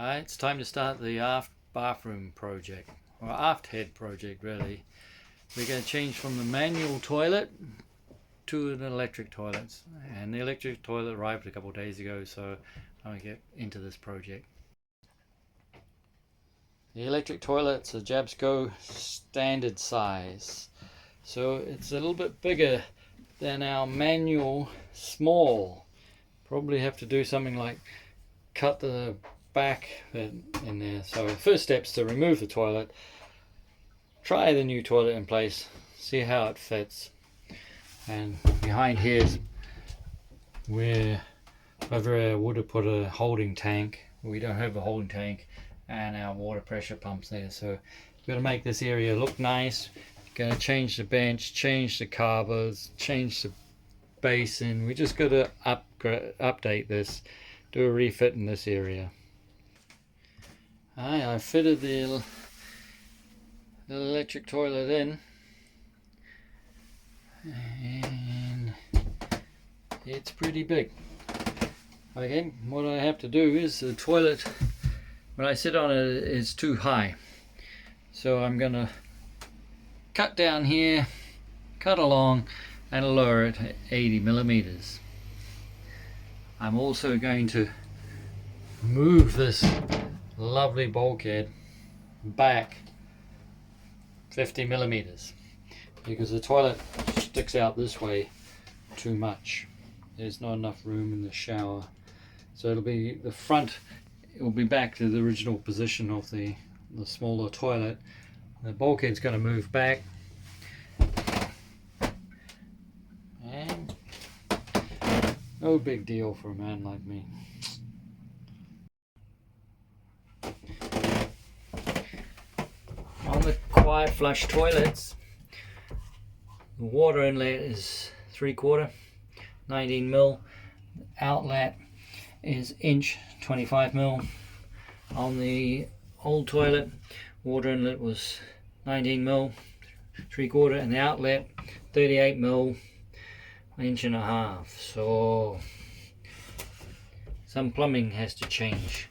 Alright, it's time to start the aft bathroom project, or aft head project really. We're going to change from the manual toilet to an electric toilet, and the electric toilet arrived a couple of days ago, so I'm going to get into this project. The electric toilet's a Jabsco standard size, so it's a little bit bigger than our manual small. Probably have to do something like cut the back in there. So the first step's to remove the toilet, try the new toilet in place, see how it fits. And behind here is where over I would have put a holding tank. We don't have a holding tank, and our water pressure pumps there, so we've got to make this area look nice. Going to change the bench, change the carbers, change the basin. We just got to update this, do a refit in this area. I fitted the electric toilet in, and it's pretty big. Okay, what I have to do is the toilet, when I sit on it, is too high, so I'm gonna cut down here, cut along, and lower it 80 millimeters. I'm also going to move this lovely bulkhead back 50 millimeters because the toilet sticks out this way too much. There's not enough room in the shower, so it'll be the front, it will be back to the original position of the smaller toilet. The bulkhead's going to move back, and no big deal for a man like me. On the quiet flush toilets, the water inlet is 3/4, 19 mil. Outlet is inch, 25 mil. On the old toilet, water inlet was 19 mil, 3/4, and the outlet 38 mil, 1.5 inches. So some plumbing has to change,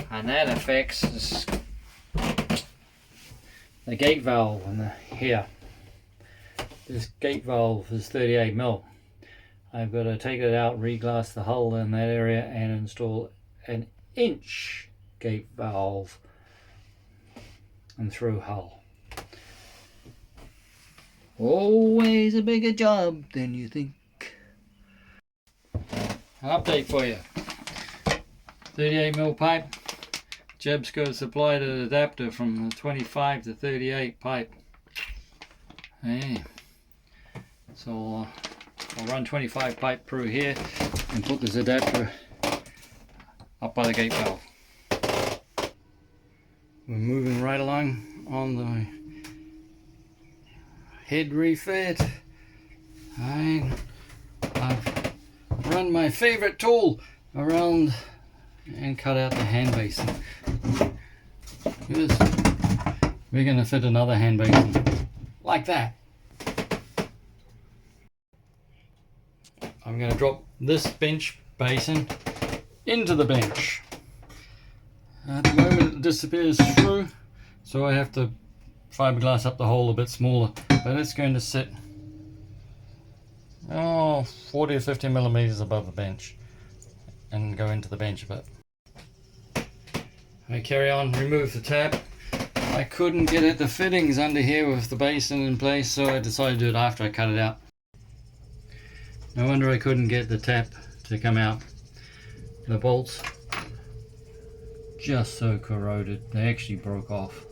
and that affects the gate valve and here. This gate valve is 38 mil. I've got to take it out, reglass the hull in that area, and install an inch gate valve and through hull. Always a bigger job than you think. An update for you. 38 mil pipe. Jabsco supplied an adapter from the 25 to 38 pipe. Hey. So I'll run 25 pipe through here and put this adapter up by the gate valve. We're moving right along on the head refit. I've run my favorite tool around and cut out the hand basin. Because we're going to fit another hand basin like that. I'm going to drop this bench basin into the bench. At the moment it disappears through, so I have to fiberglass up the hole a bit smaller, but it's going to sit 40 or 50 millimeters above the bench and go into the bench a bit. I carry on, remove the tap. I couldn't get at the fittings under here with the basin in place, so I decided to do it after I cut it out. No wonder I couldn't get the tap to come out. The bolts just so corroded, they actually broke off.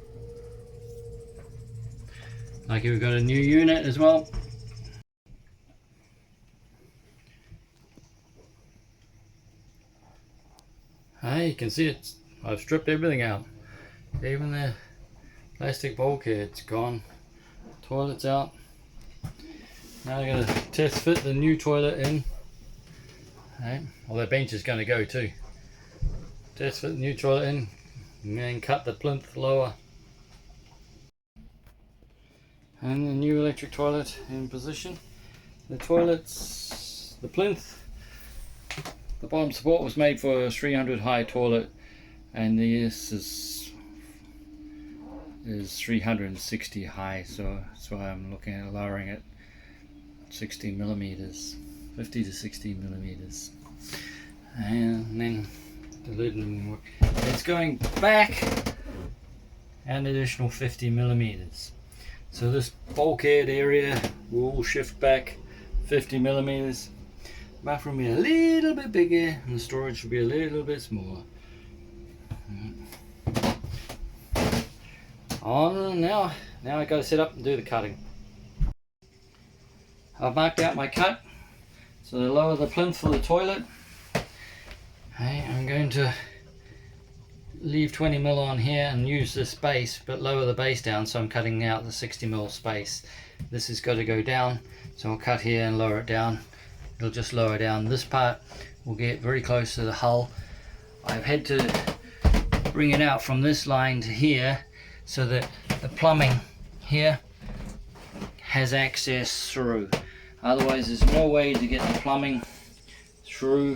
Lucky we've got a new unit as well. Hey, you can see it. I've stripped everything out. Even the plastic bulkhead's gone. Toilet's out. Now I gotta test fit the new toilet in. Right. Well, the bench is going to go too. Test fit the new toilet in, and then cut the plinth lower. And the new electric toilet in position. The toilets, the plinth, the bottom support was made for a 300 high toilet. and this is 360 high, so that's why I'm looking at lowering it 60 millimeters, 50 to 60 millimeters, and then the lid didn't work. It's going back an additional 50 millimeters, so this bulkhead area will shift back 50 millimeters. Bathroom will be a little bit bigger and the storage will be a little bit smaller. Oh, now I got to set up and do the cutting. I've marked out my cut, so to lower the plinth for the toilet, I'm going to leave 20 mil on here and use this base, but lower the base down, so I'm cutting out the 60 mil space. This has got to go down, so I'll cut here and lower it down. It'll just lower down. This part will get very close to the hull. I've had to bring it out from this line to here so that the plumbing here has access through. Otherwise there's no way to get the plumbing through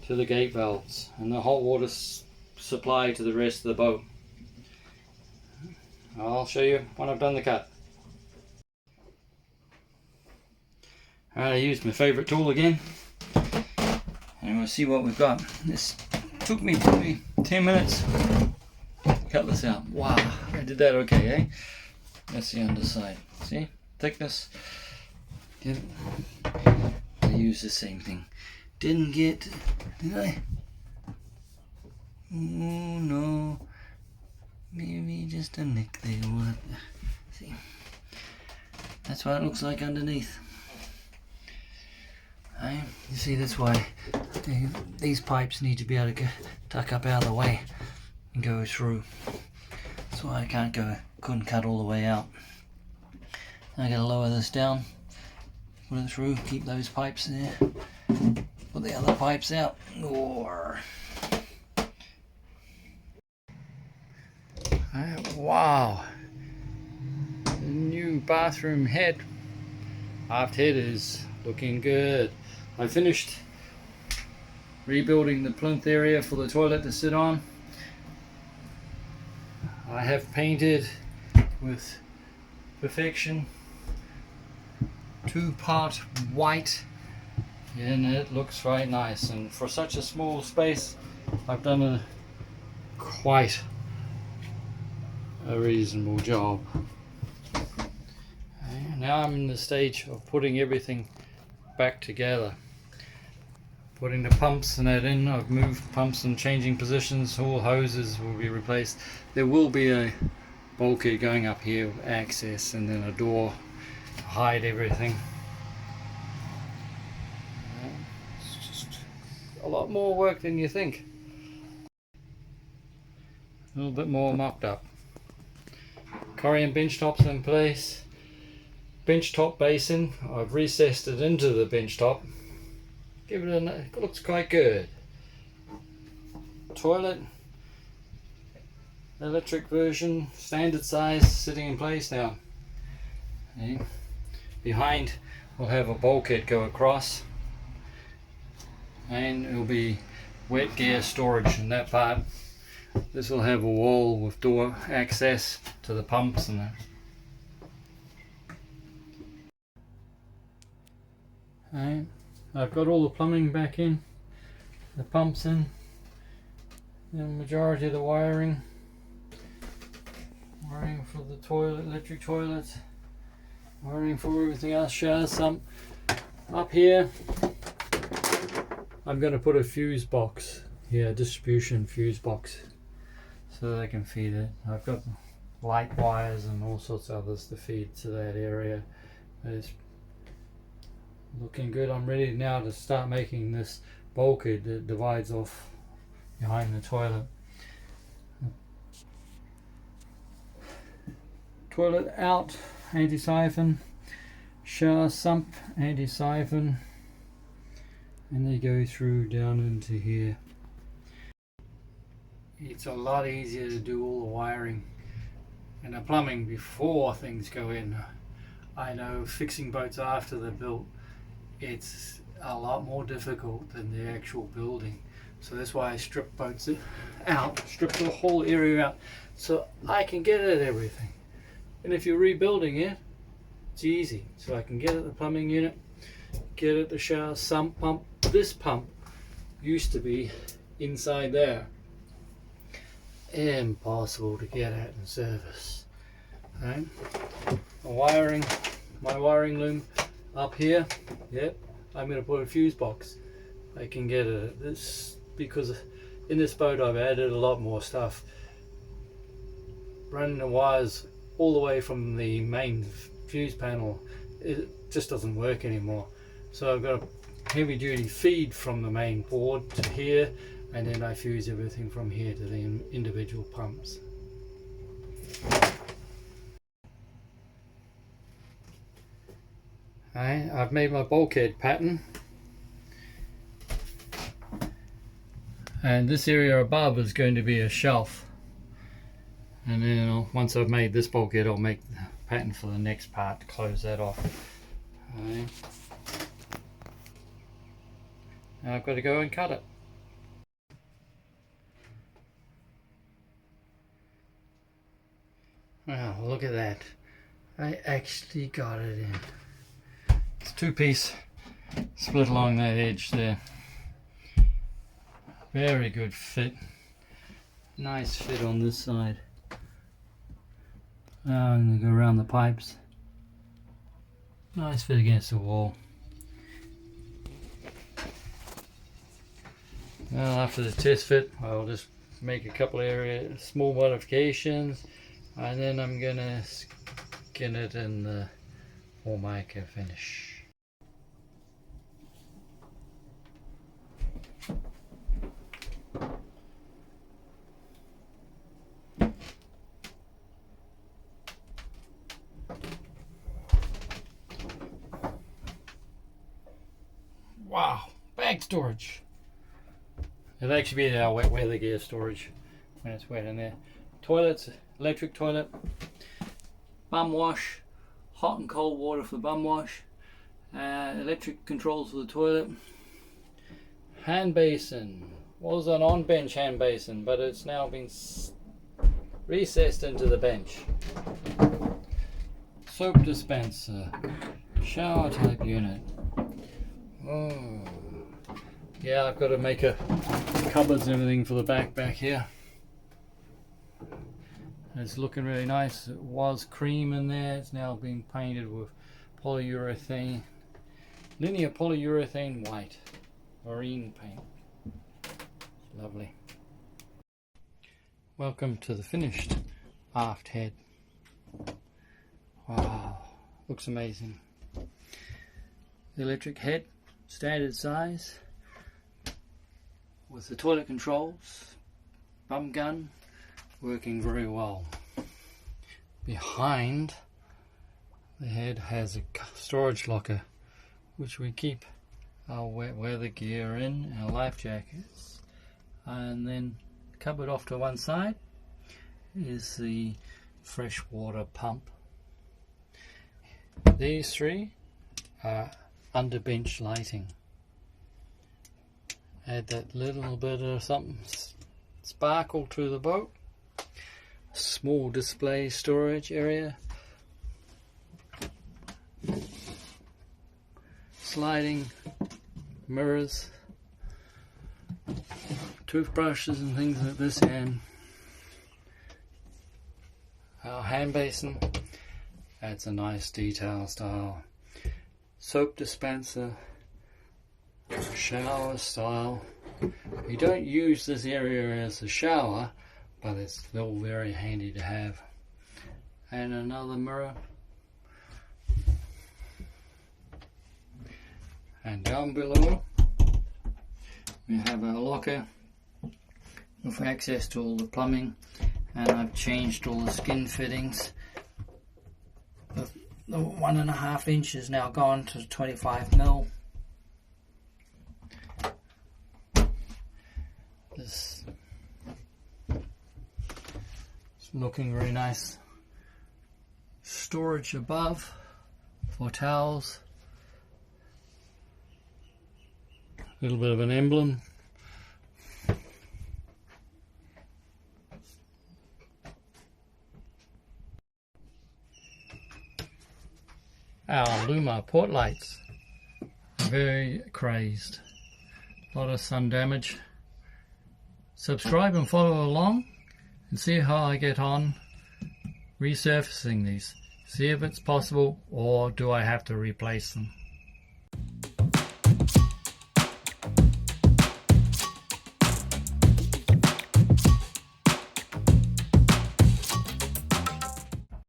to the gate valves and the hot water supply to the rest of the boat. I'll show you when I've done the cut. Alright, I used my favourite tool again and we'll see what we've got. This took me probably 10 minutes to cut this out. Wow, I did that okay, eh? That's the underside. See? Thickness. Yep. I used the same thing. Didn't get, did I? Oh no. Maybe just a nick there. See? That's what it looks like underneath. You see, that's why these pipes need to be able to tuck up out of the way and go through. That's why I couldn't cut all the way out. I gotta lower this down, put it through, keep those pipes there, put the other pipes out. Wow, the new bathroom head, aft head is looking good. I finished rebuilding the plinth area for the toilet to sit on. I have painted with perfection 2-part white and it looks right nice, and for such a small space I've done quite a reasonable job. Now I'm in the stage of putting everything back together, putting the pumps and that in. I've moved pumps and changing positions. All hoses will be replaced. There will be a bulkhead going up here with access, and then a door to hide everything. It's just a lot more work than you think. A little bit more mocked up. Corian bench tops in place. Bench top basin, I've recessed it into the bench top. It looks quite good. Toilet, electric version, standard size, sitting in place now. Okay. Behind we'll have a bulkhead go across, and it'll be wet gear storage in that part. This will have a wall with door access to the pumps and that. Right. I've got all the plumbing back in, the pumps in, the majority of the wiring for the toilet, electric toilets, wiring for everything else, shower sump. Up here I'm going to put a fuse box here, distribution fuse box, so they can feed it. I've got light wires and all sorts of others to feed to that area. It's looking good. I'm ready now to start making this bulkhead that divides off behind the toilet. Toilet out, anti-siphon, shower sump, anti-siphon, and they go through down into here. It's a lot easier to do all the wiring and the plumbing before things go in. I know fixing boats after they're built, it's a lot more difficult than the actual building. So that's why I strip boats out, strip the whole area out, so I can get at everything. And if you're rebuilding it, it's easy. So I can get at the plumbing unit, get at the shower, sump pump. This pump used to be inside there. Impossible to get at and service. Okay. My wiring loom up here. Yep, I'm going to put a fuse box. I can get at this because in this boat I've added a lot more stuff. Running the wires all the way from the main fuse panel, it just doesn't work anymore. So I've got a heavy duty feed from the main board to here, and then I fuse everything from here to the individual pumps. Alright, I've made my bulkhead pattern, and this area above is going to be a shelf, and then once I've made this bulkhead I'll make the pattern for the next part to close that off. Alright. Now I've got to go and cut it. Wow, look at that. I actually got it in. It's 2-piece split along that edge there. Very good fit. Nice fit on this side. Now I'm going to go around the pipes. Nice fit against the wall. Well, after the test fit, I'll just make a couple of small modifications, and then I'm going to skin it in the Formica finish. Wow, bag storage. It'll actually be our wet weather gear storage when it's wet in there. Toilets, electric toilet, bum wash, hot and cold water for the bum wash, electric controls for the toilet, hand basin. Was an on bench hand basin, but it's now been recessed into the bench. Soap dispenser, shower type unit. Oh, yeah, I've got to make a cupboards and everything for the back here. It's looking really nice. It was cream in there. It's now been painted with polyurethane, linear polyurethane white, marine paint. Lovely. Welcome to the finished aft head. Wow, looks amazing. The electric head, standard size, with the toilet controls, bum gun, working very well. Behind the head has a storage locker, which we keep our wet weather gear in, our life jackets, and then cupboard off to one side is the freshwater pump. These three are under bench lighting. Add that little bit of something sparkle to the boat. Small display storage area. Sliding mirrors. Toothbrushes and things at this end. Our hand basin. Adds a nice detail style. Soap dispenser. Shower style. You don't use this area as a shower, but it's still very handy to have. And another mirror. And down below we have our locker with access to all the plumbing, and I've changed all the skin fittings. The 1.5 inches now gone to 25mm. This is looking very nice. Storage above for towels. A little bit of an emblem. our Luma port lights are very crazed. A lot of sun damage. Subscribe and follow along and see how I get on resurfacing these. See if it's possible, or do I have to replace them.